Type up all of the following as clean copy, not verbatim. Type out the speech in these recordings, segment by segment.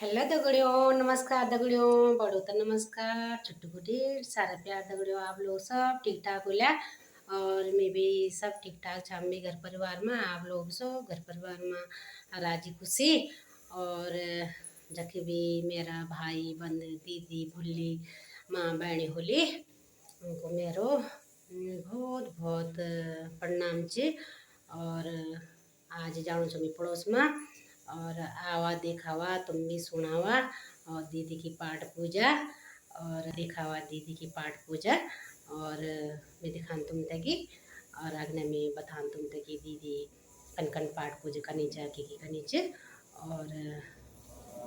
Hello दगड़ियों, नमस्कार दगड़ियों, बड़ों तो नमस्कार, छोटू गुटी सारा प्यार दगड़ियों। आप लोग सब ठीक ठाक होला और मैं भी सब ठीक ठाक छा। मेरे घर परिवार में आप लोग सब घर परिवार में राजी खुशी और जखे भी मेरा भाई बंद दीदी भुल्ली माँ बहनी होली उनको मेरो बहुत बहुत प्रणाम ची। और आज जाऊँ छो मैं पड़ोस में और आवा दिखावा तुम भी सुनावा और दीदी की पाठ पूजा और दिखावा दीदी की पाठ पूजा और मैं दिखान तुम तकी और अगने में बतान तुम तकी दीदी कन कन पाठ पूजा करनी चाह की करनी चाह और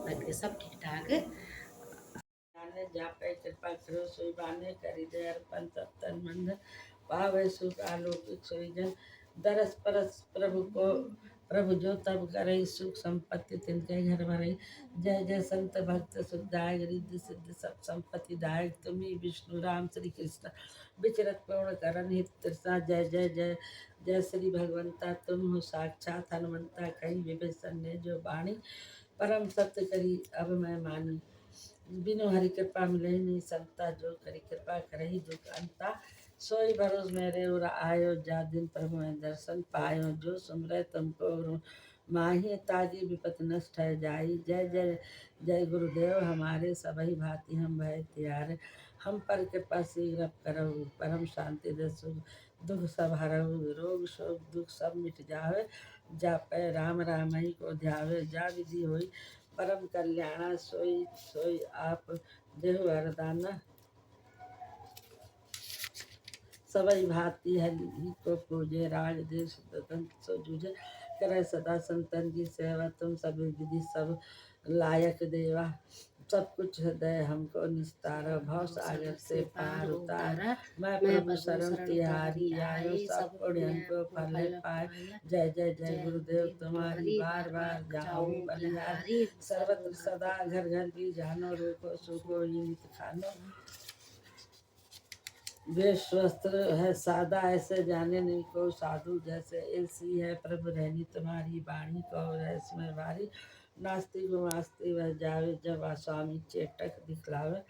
बाकी सब ठीक ठाक। जाने जापै कृपा करो सोई बाने करी दे अर्पण तन मंद पावे सुख आलोकिक सोई जन दरस परस प्रभु को प्रभु जो तब करे सुख संपत्ति तिनके घर भरे। जय जय संत भक्त सुखदायक रिद्धि सिद्धि सब संपत्ति दायक तुम्ही विष्णु राम श्री कृष्ण विचरत पूर्ण करण हित तृष्णा। जय जय जय जय श्री भगवंता तुम हो साक्षात हनुमंता कहीं विभीषण ने जो बाणी परम सत्य करी अब मैं मानी। बिनु हरि कृपा मिले नहीं संता जो करी कृपा करही दुख अंता। सोई भरोस मेरे और आयो जा दिन प्रभु में दर्शन पायो जो सुमरे तुमको माही ताजी विपत नष्ट है जाई। जय जय जय गुरुदेव हमारे सबही भांति हम भय त्यार हम पर कृपा शीघ्र करहु परम शांति दे सुख दुख सब हरहु रोग शोक दुख सब मिट जावे। जापै राम राम ही को ध्यावे जा विधि होई परम कल्याणा सोई सोई आप देहु वरदाना। सबई भांति हरि को पूजे राज देश दंत सो जूझे करे सदा संतन की सेवा तुम सब विधि सब लायक देवा। सब कुछ हृदय हमको निस्तारा भव सागर से पार उतारा। मैं प्रभु शरण तिहारी आयो सब पुण्य हमको फल पाए। जय जय जय गुरुदेव तुम्हारी बार बार जाऊं बलिहारी। सर्वत्र सदा घर घर की जानो रोको सुको ही नित खानो। वेश वस्त्र है सादा ऐसे जाने नहीं को साधु जैसे ऐसी है प्रभु रहनी तुम्हारी बाणी को इसमें भारी। नास्तिक वास्ते वह जावे जब स्वामी चेटक दिखलावे।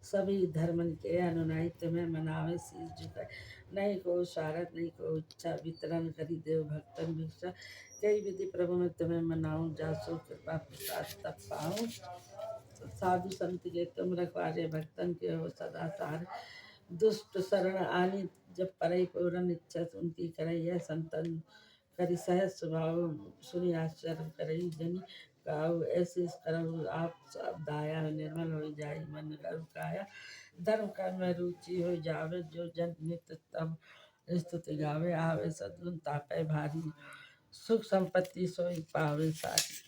सभी धर्मन के अनुनाई तुम्हें मनावे शीश झुकाए। नहीं को स्वार्थ नहीं को इच्छा वितरण करी देव भक्तन भिक्षा। कई विधि प्रभु में तुम्हें मनाऊं जासो कृपा प्रसाद तब पाऊं। साधु संत के तुम रखवारे भक्तन के हो सदा सार। दुष्ट शरण आनी जब परई पूरन इच्छा उनकी करई है संतन करी सहज स्वभाव सुनि आश्चर्य करई जनी काऊ ऐसे करहु आप सब दाया निर्मल हो जाय मन करु काया। धर्म कर्म में रुचि हो जावे जो जन नित्य तब स्तुति गावे आवे सद्गुण तापे भारी। सुख संपत्ति सोई पावे सारी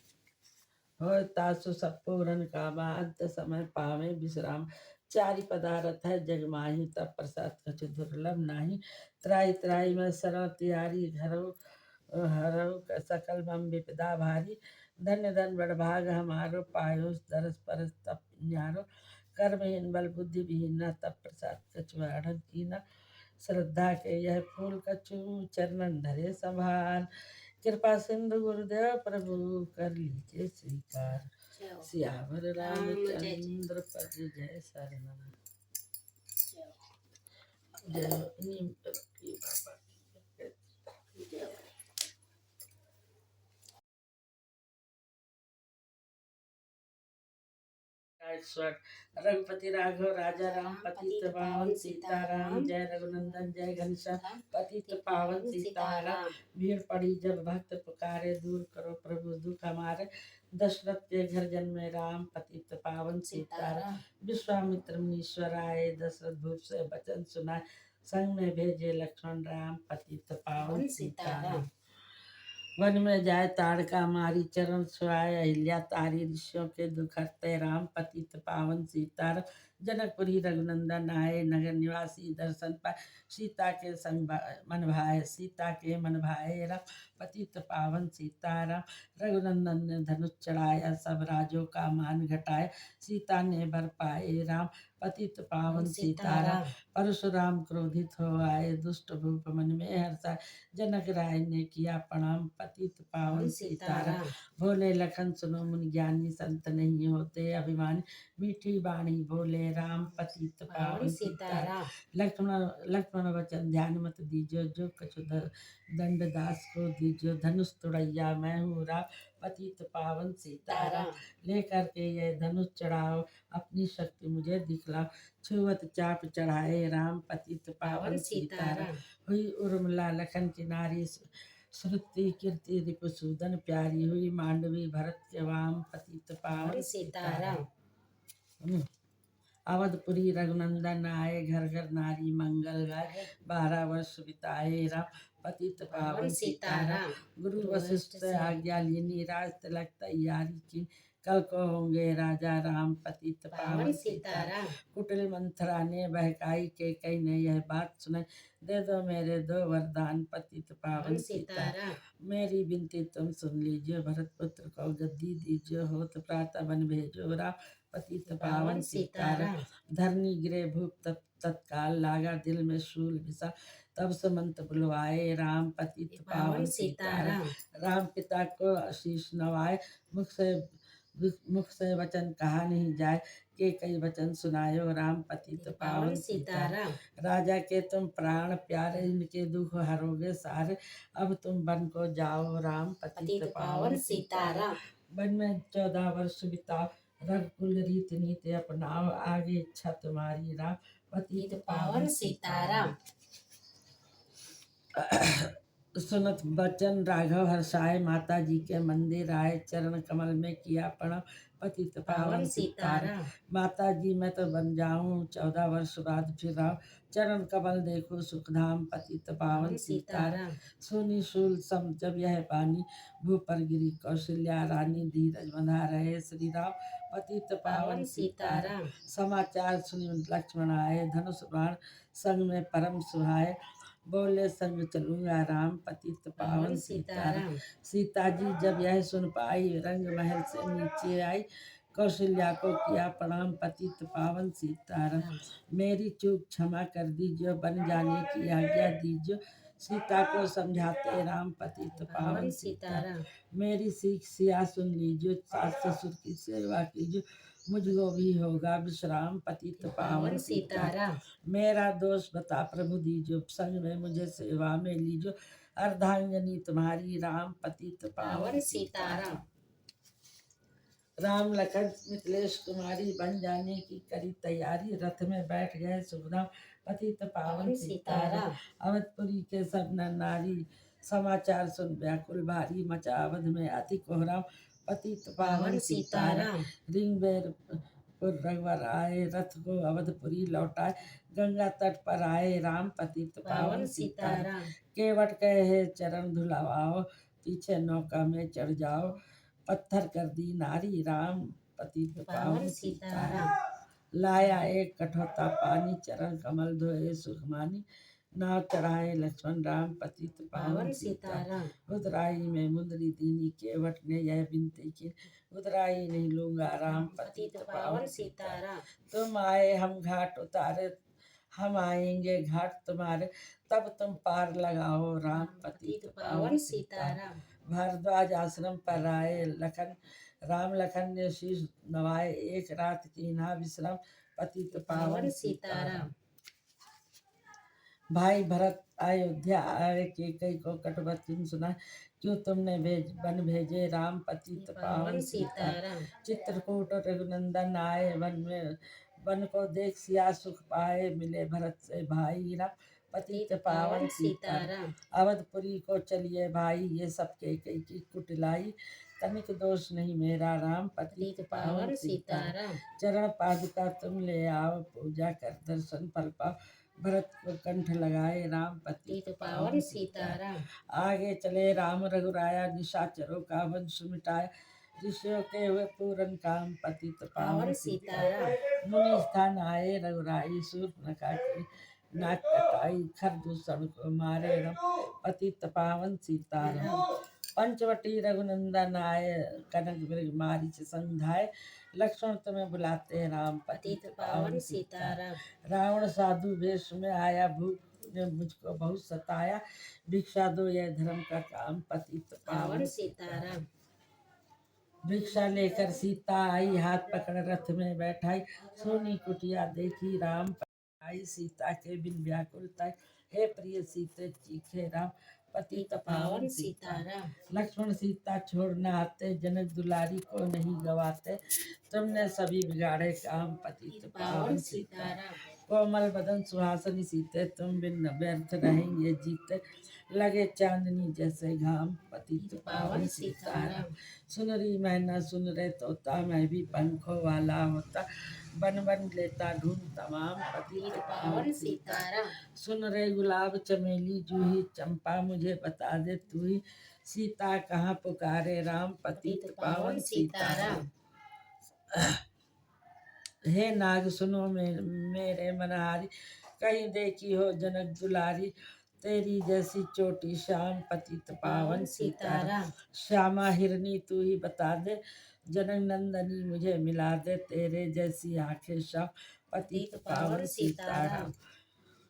हो तासु सब पूरन कामा अंत समय पावे विश्राम। चारि पदारथ है जग माही तब प्रसाद कछु दुर्लभ नाही। त्राई त्राई में सरल तिहारी घरो हरऊ सकल मम विपदा भारी। धन्य धन बड़भाग हमारो पायो दरस परस तप न्यारो। कर्महीन बल बुद्धि विहीन तब प्रसाद कछु आढ़न कीना। श्रद्धा के यह फूल कछु चरणन धरे संभाल। कृपा सिंधु गुरुदेव प्रभु कर लीजिए स्वीकार। सियावर रामचंद्र पद जय शरण जय नीम की बाबा स्वर। रघुपति राघव राजा राम पतित पावन सीताराम। जय रघुनंदन जय घनश्याम पतित पावन सीताराम। भीड़ पड़ी जब भक्त पुकारे दूर करो प्रभु दुख हमारे। दशरथ के घर जन्मे राम पतित पावन सीताराम। विश्वामित्र मुनीश्वर आए दशरथ भूप से वचन सुनाए। संग में भेजे लक्ष्मण राम पतित पावन सीताराम। वन में जाए ताड़का मारी चरण सुहाए अहिल्या तारी ऋषियों के दुख हरते राम पतित पावन सीताराम। जनकपुरी रघुनंदन आए, नगर निवासी दर्शन पाए, सीता के संग मन भाए, सीता के मन भाए राम, पतित पावन सीताराम। रघुनंदन ने धनुष चढ़ाया, सब राजों का मान घटाया, सीता ने बर पाए राम, पतित पावन सीताराम। परशुराम क्रोधित हो आए, दुष्ट भूप मन में हर्षाए, जनक राय ने किया प्रणाम, पतित पावन सीताराम। बोले लखन सुनो मुनि ज्ञानी, संत नहीं होते अभिमानी, मीठी बाणी बोले राम, पतित पावन सीताराम। लक्ष्मण लक्ष्मण वचन ध्यान मत दीजियो, जो कछु दंड दास को दीजियो, धनुष तुड़ैया मैं हूँ राम, पतित पावन सीताराम। लेकर के ये धनुष चढ़ाओ, अपनी शक्ति मुझे दिखलाओ, छुवत चाप चढ़ाए राम, पतित पावन सीताराम। हुई उर्मिला लखन की नारी, श्रुति कीर्ति रिपुसूदन प्यारी, हुई मांडवी भरत के वाम, पतित पावन सीताराम। अवधपुरी रघुनंदन आए, घर घर नारी मंगल गाए, 12 वर्ष बिताए राम, पतित पावन सीताराम। गुरु वशिष्ठ से आज्ञा लीनी, राज तिलक तैयारी की, कल को होंगे राजा राम, पतित पावन सीताराम। कुटिल मंथरा ने बहकाई, के कई ने यह बात सुनाई, दे दो मेरे 2 वरदान, पतित पावन सीताराम। मेरी विनती तुम सुन लीजिए, भरत पुत्र को गद्दी दीजिए, होत प्रातः बन भेजो राम, पतित पावन सीताराम। धरनी गिरे भूप तत्काल, लागा दिल में शूल विषा, तब सुमंत बुलवाए राम, पतित पावन सीताराम। राम पिता को आशीष नवाए, मुख से वचन कहा नहीं जाए, के कई वचन सुनायो राम, पतित पावन सीताराम। राजा के तुम प्राण प्यारे, इनके दुख हरोगे सारे, अब तुम वन को जाओ राम, पतित पावन सीताराम। वन में 14 वर्ष बिताओ, रघुकुल रीति नीति अपनाओ, आगे इच्छा तुम्हारी राम, पतित पावन सीताराम। सुनत बचन राघव हर्षाए, माता जी के मंदिर आए, चरण कमल में किया प्रणाम, पतित पावन सीताराम। माता जी मैं तो बन जाऊं, 14 वर्ष बाद फिर आऊं, चरण कमल देखो सुखधाम, पतित पावन सीताराम। सुनी शूल सम जब यह बानी, भू पर गिरी कौशल्या रानी, धीरज बंधा रहे श्री राम, पतित पावन सीताराम। समाचार सुनी लक्ष्मण आए, धनुष बाण संग में परम सुहाए, बोले संग चलूंगा राम, पतित पावन सीताराम। सीता जी जब यह सुन पाई, रंग महल से नीचे आई, कौशल्या को किया प्रणाम, पतित पावन सीताराम। मेरी चूक क्षमा कर दीजिए, बन जाने की आज्ञा दीजिए, सीता को समझाते राम, पतित पावन सीताराम। मेरी सीख सिया सुन लीजिए, सास ससुर की सेवा कीजिए, मुझको भी होगा विश्राम, पतित पावन सीताराम। मेरा दोष बता प्रभु दीजिए, संग में मुझे सेवा में लीजिए, अर्धांगनी तुम्हारी राम, पतित पावन सीताराम। राम लखन मिथिलेश कुमारी, बन जाने की करी तैयारी, रथ में बैठ गए सुखधाम, पतित पावन सीताराम। अवधपुरी के सब नर नारी, समाचार सुन व्याकुल भारी, मचा अवध में अति कोहराम, पतित पावन सीताराम। रिंग बेर रघुवर आए, रथ को अवधपुरी लौटाए, गंगा तट पर आए राम, पतित पावन सीताराम। केवट कहे चरण धुलाओ, पीछे नौका में चढ़ जाओ, पत्थर कर दी नारी राम, पतित पावन सीताराम। लाया एक कठोता पानी, चरण कमल धोए सुखमानी, नाव चढ़ाए लक्ष्मण राम, पतित पावन सीताराम। उतराई में मुंदरी दीनी, केवट ने यह विनती की, उतराई नहीं लूंगा राम, पतित पावन सीताराम। तुम आए हम घाट उतारे, हम आएंगे घाट तुम्हारे, तब तुम पार लगाओ राम, पतित पावन सीताराम। भारद्वाज आश्रम पर आए लखन राम, लखन ने शीश नवाए, एक रात की ना विश्राम, पतित पावन सीताराम। भाई भरत अयोध्या आए, के कई को कटुवचन सुना, क्यों तुमने वन भेजे राम, पतित पावन सीताराम। चित्रकूट रघुनंदन आए, वन को देख सिया सुख पाए, मिले भरत से भाई राम, पतित पावन सीताराम। अवधपुरी को चलिए भाई, ये सब के कई की कुटिलाई, तनिक दोष नहीं मेरा राम, पतित पावन सीताराम। चरण पादुका तुम ले आओ, पूजा कर दर्शन फल पाओ, भरत को कंठ लगाए राम, पतित पावन सीताराम। आगे चले राम रघुराया, निशाचरों का वंश मिटाया, ऋषियों के हुए पूरन काम पतित पावन पावन सीताराम। सीताराम। मुनि स्थान आए रघुराई शूर्पणखा की नाक कटाई खरदूषण को मारे राम पतित पावन सीताराम। पंचवटी रघुनंदन आए कनक मृग मारिच संधाय लक्ष्मण तुम्हें बुलाते हैं राम पतित पतित पावन पावन सीता। सीताराम। रावण साधु वेश में आया भूख ने मुझको बहुत सताया भिक्षा दो यह धर्म का काम पतित पावन पावन सीताराम। सीताराम। भिक्षा लेकर सीता आई हाथ पकड़ रथ में बैठाई सोनी कुटिया देखी राम आई सीता के बिन व्याकुलता हे प्रिय सीते चीखे राम पतित पावन सीताराम। लक्ष्मण सीता छोड़ना आते जनक दुलारी को नहीं गवाते तुमने सभी बिगाड़े काम पतित पावन सीताराम। कोमल बदन सुहासनी सीते तुम बिन व्यर्थ रहेंगे जीते लगे चांदनी जैसे घाम पतित पावन सीताराम। सुन रही मैना सुन रहे तोता मैं भी पंखों वाला होता बन बन लेता ढूंढ तमाम पतित पावन सीताराम। सुन रहे गुलाब चमेली जूही चंपा मुझे बता दे तू ही सीता कहाँ पुकारे राम पतित पावन सीताराम। हे नाग सुनो मेरे मनहारी कहीं देखी हो जनक दुलारी तेरी जैसी चोटी श्याम पतित पावन सीताराम। श्यामा हिरनी तू ही बता दे जनक नंदनी मुझे मिला दे तेरे जैसी आंखें श्याम पतित पावन सीताराम।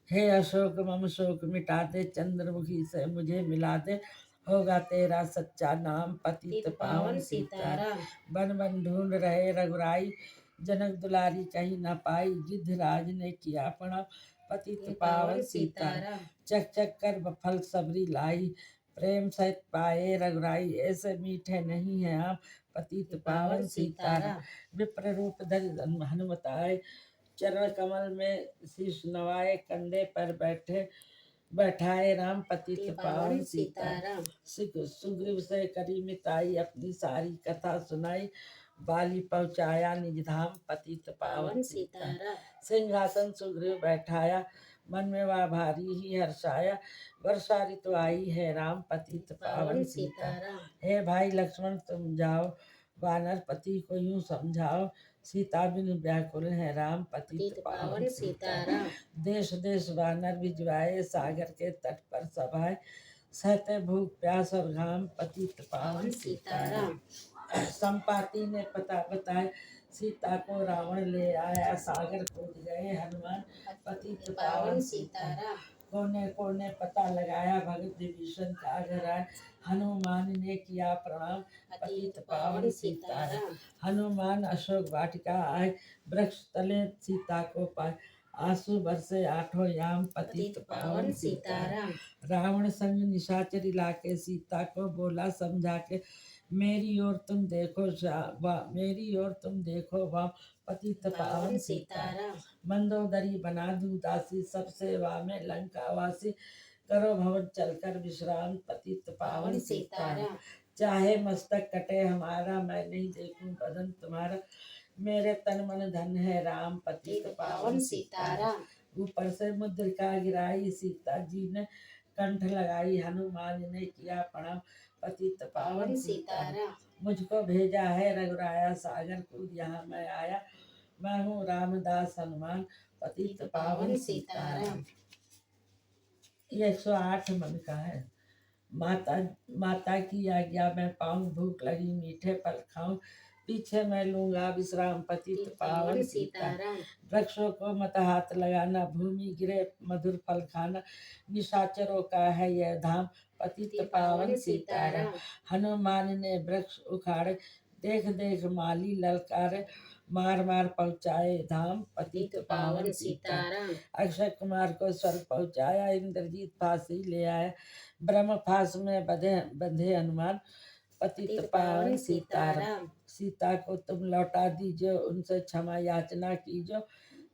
हे अशोक मम शोक मिटा दे चंद्रमुखी से मुझे मिला दे होगा तेरा सच्चा नाम पतित पावन सीताराम। बन बन ढूंढ रहे रघुराई जनक दुलारी कहीं न पाई गिद्धराज ने किया प्रणाम पतित पावन सीताराम। चक चक कर फल सबरी लाई प्रेम सहित पाए रघुराई ऐसे मीठे नहीं है आप पतित पावन सीताराम। विप्र रूप धरि हनुमत आए चरण कमल में शीश नवाए कंधे पर बैठाए राम पतित पावन सीताराम। सुग्रीव से करी मिताई अपनी सारी कथा सुनाई बाली पहुँचाया निज धाम पतित पावन सीताराम। सिंहासन सुग्रीव बैठाया मन में वह भारी ही हर्षाया वर्षा ऋतु आई है राम पतित पावन सीताराम। हे भाई लक्ष्मण तुम जाओ वानर पति को यूं समझाओ सीता बिन व्याकुल है राम पतित पावन सीताराम। देश देश वानर भिजवाए सागर के तट पर सभाए सहते भूख प्यास और घाम पतित पावन सीताराम। संपाति ने पता बताए सीता को रावण ले आया सागर कूद गए हनुमान पतित पावन सीताराम। कोने कोने पता लगाया भगत विभीषण का घर आए हनुमान ने किया प्रणाम पतित पावन सीताराम। हनुमान अशोक वाटिका आए वृक्ष तले सीता को पाए आंसू बरसे आठों याम पतित पावन सीताराम। रावण संग निशाचर लाके सीता को बोला समझा के मेरी ओर तुम देखो मेरी ओर तुम देखो वाम पतित पावन सीताराम। मंदोदरी बना दूं दासी सब सेवा में लंका वासी करो भवन चलकर विश्राम पतित पावन सीताराम। चाहे मस्तक कटे हमारा मैं नहीं देखूं बदन तुम्हारा मेरे तन मन धन है राम पतित पावन सीताराम। ऊपर से मुद्रिका गिराई सीता जी ने कंठ लगाई हनुमान ने किया प्रणाम पतित पावन सीताराम। मुझको भेजा है रघुराया सागर कूद यहाँ मैं आया मैं हूँ रामदास हनुमान पतित पावन सीताराम। ये 108 मन का है। माता माता की आज्ञा मैं पाऊं भूख लगी मीठे फल खाऊं पीछे मैं लूंगा विश्राम पतित पावन सीताराम। वृक्षों को मत हाथ लगाना भूमि गिरे मधुर फल खाना निशाचरों का है यह धाम पतित पावन सीताराम। हनुमान ने वृक्ष उखाड़े देख देख माली ललकारे मार मार पहुँचाए धाम पतित पावन सीताराम। अक्षय कुमार को स्वर्ग पहुँचाया इंद्रजीत फांसी ले आया ब्रह्म फांस में बंधे हनुमान पतित पावन सीताराम। सीता को तुम लौटा दीजिए उनसे क्षमा याचना कीजिए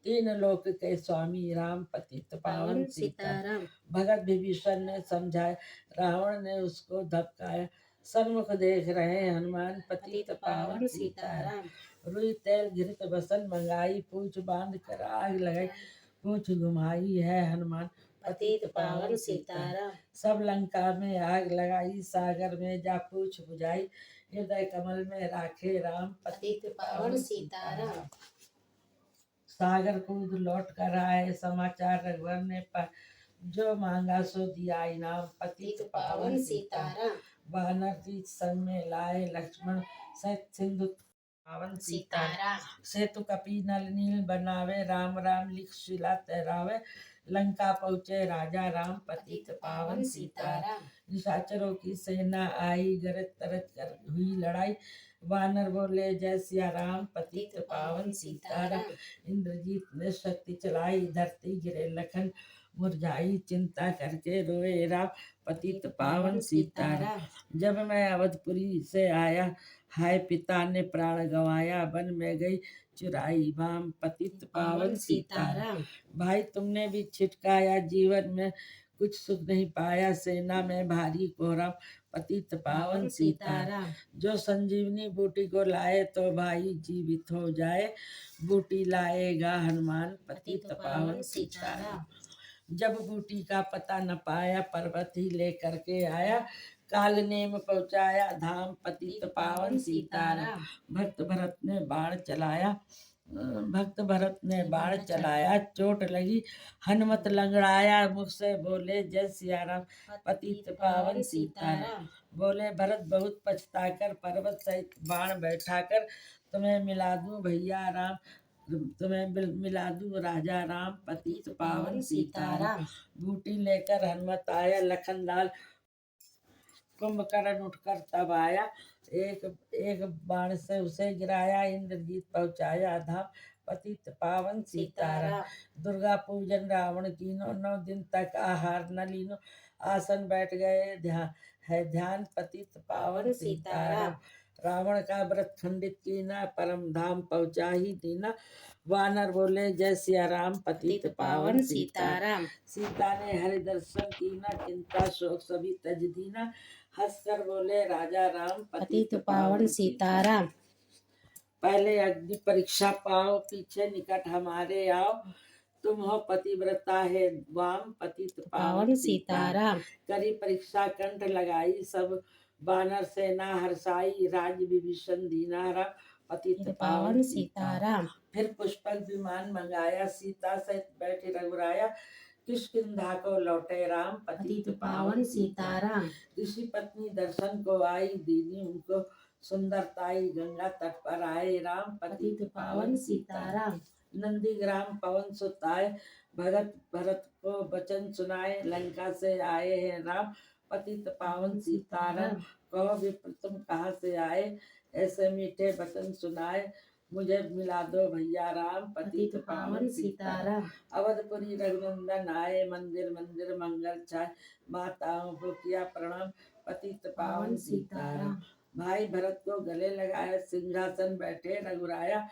तीन लोक के स्वामी राम पतित पावन सीताराम। भगत विभीषण ने समझाया रावण ने उसको धपकाया सन्मुख देख रहे हनुमान पतित पावन सीताराम। रुई तेल घृत बसन मंगाई पूछ बांध कर आग लगाई पूछ घुमाई है हनुमान पतित पावन सीताराम। सब लंका में आग लगाई सागर में जा पूछ बुझाई हृदय कमल में राखे राम, पतित पावन सीताराम। सागर कूद लौट कर आए, समाचार रघुवर ने पाए, जो मांगा सो दिया इनाम, पतित पावन सीताराम। वानर तीज संग में लाए, लक्ष्मण सहित सिंधु पावन सीताराम। सेतु कपि नल नील बनावे, राम राम लिख शिला तहरावे, लंका पहुँचे राजा राम, पतित पावन सीताराम। निशाचरों की सेना आई, गरज तरज कर हुई लड़ाई, वानर बोले जय सिया राम, पतित पावन सीताराम। इंद्रजीत ने शक्ति चलाई, धरती गिरे लखन मुरझाई, चिंता करके रोए राम, पतित पावन सीताराम। जब मैं अवधपुरी से आया, हाय पिता ने प्राण गंवाया, वन में गई चुराई बाम, पतित पावन सीताराम। भाई तुमने भी छिटकाया, जीवन में कुछ सुख नहीं पाया, सेना में भारी कोहराम, पतित पावन सीताराम। जो संजीवनी बूटी को लाए, तो भाई जीवित हो जाए, बूटी लाएगा हनुमान, पतित पावन सीताराम। जब बूटी का पता न पाया, पर्वत ही लेकर के आया, काल नेम पहुँचाया धाम, पतित पावन सीताराम। भक्त भरत ने बाण चलाया, चोट लगी हनुमत लंगड़ाया, मुख से बोले जय सिया राम, पतित पावन सीताराम। बोले भरत बहुत पछता कर, पर्वत सहित बाण बैठा कर, तुम्हें मिला दूं भैया राम, तुम्हें मिला दूं राजा राम, पतित पावन सीताराम। बूटी लेकर हनुमत आया, लखन लाल कुंभकर्ण उठकर तब आया, एक एक बाण से उसे गिराया, इंद्रजीत पहुँचाया धाम, पतित पावन सीताराम। दुर्गा पूजन रावण कीनो, 9 दिन तक आहार न लीनो, आसन बैठ गए ध्यान, पतित पावन सीताराम। रावण का व्रत खंडित कीना, परम धाम पहुँचा ही दीना, वानर बोले जय सिया राम, पतित पावन सीताराम। सीता ने हरि दर्शन कीना, चिंता शोक सभी तज दीना, हंसकर बोले राजा राम, पतित पावन सीताराम। पहले अग्नि परीक्षा पाओ, पीछे निकट हमारे आओ, तुम हो पतिव्रता है वाम, पतित पावन सीताराम। करी परीक्षा कंठ लगाई, सब बानर सेना हर्षाई, राज विभीषण दीना राम, पतित पावन सीताराम। फिर पुष्पक विमान मंगाया, सीता सहित बैठे रघुराया, किष्किंधा को लौटे राम, पतित पावन सीताराम। ऋषि पत्नी दर्शन को आई, दीदी उनको सुंदरताई, गंगा तट पर आए राम, पतित पावन सीताराम। नंदीग्राम पवन सुत आए, भगत भरत को वचन सुनाए, लंका से आए हैं राम, पतित पावन सीताराम। कहो विप्र तुम कहाँ से आए, ऐसे मीठे वचन सुनाए, मुझे मिला दो भैया राम, पतित पावन सीताराम। अवधपुरी रघुनंदन आए, मंदिर मंदिर मंगल छाए, माताओं को किया प्रणाम, पतित पावन सीताराम। भाई भरत को गले लगाया, सिंहासन बैठे रघुराया,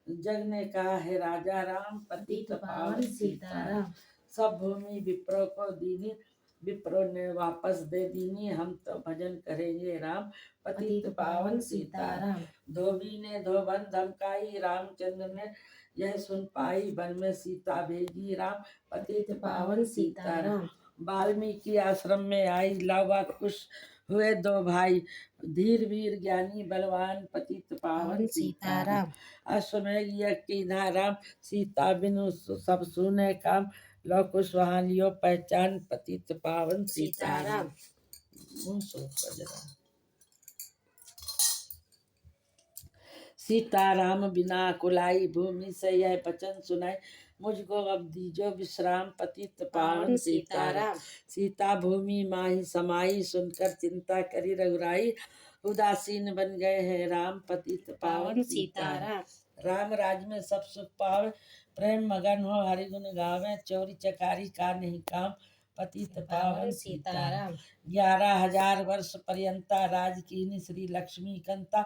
जग ने कहा है राजा राम, पतित पावन सीताराम। सब भूमि विप्रो को दीनी, विप्रो ने वापस दे दीनी, हम तो भजन करेंगे राम, पतित पावन सीताराम। धोबी ने धोबन धमकाई, रामचंद्र ने यह सुन पाई, वन में सीता भेजी राम, पतित पावन सीताराम। वाल्मीकि आश्रम में आई, लावा कुश हुए 2 भाई, धीर वीर ज्ञानी बलवान, पतित पावन सीताराम। अश्वमेघ यज्ञ कीन्हा राम, सीता बिनु सब सुने काम, लौ कुश वहाँ लियो पहचान, पतित पावन सीताराम। सीताराम बिना कुलाई, भूमि से यह वचन सुनाई, मुझको अब दीजो विश्राम, पतित पावन सीताराम। सीता भूमि माही समाई, सुनकर चिंता करी रघुराई, उदासीन बन गए हैं राम, पतित पावन सीताराम। राम राज में सब सुख पावे, प्रेम मगन हो हरि गुण गावे, चोरी चकारी का नहीं काम, पतित पावन सीताराम। 11,000 वर्ष पर्यंता राज कीनी, श्री लक्ष्मी कंता,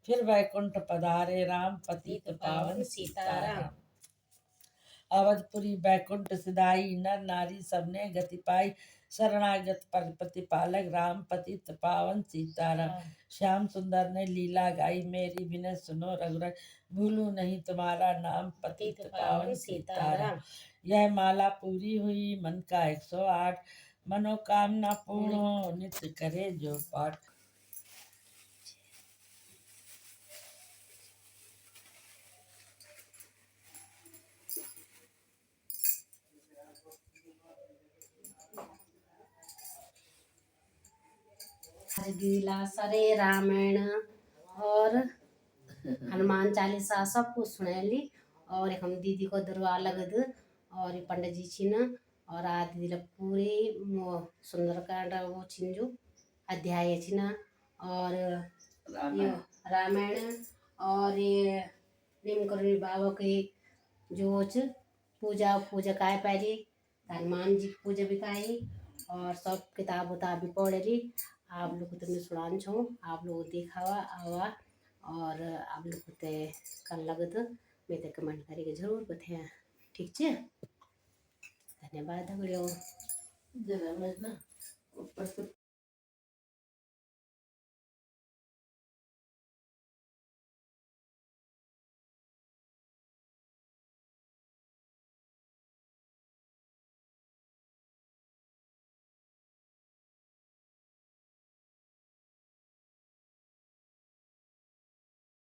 फिर वैकुंठ पधारे राम, पतित पावन सीताराम। अवधपुरी बैकुंठ सिधाई, नर नारी सबने गति पाई, शरणागत पर प्रतिपालक राम, पतित पावन सीताराम। श्याम सुंदर ने लीला गाई, मेरी विनय सुनो रघुराई, भूलू नहीं तुम्हारा नाम, पतित पावन सीताराम। यह माला पूरी हुई मन का 108, मनोकामना पूर्ण हो नित्य करे जो पाठ। थारे गीला सारे रामायण और हनुमान चालीसा सब कुछ सुनेली। और एक हम दीदी को दरबार लगद और ये पंडित जी छिन और आ दीदी पूरी सुंदरकांड वो छिन जो अध्याय छिन और ये रामायण और ये नीमकरण बाबा की जो च पूजा पूजा काय पहली हनुमान जी की पूजा भी काई और सब किताब उताब भी पढ़ेली। आप लोग को तो मैं सुनान छो आप लोग दिखावा आवा और आप लोग को ते कल लगत मैं ते कमेंट करके जरूर बताया। ठीक है, धन्यवाद दगड़ियों। जरा मैं ना ऊपर से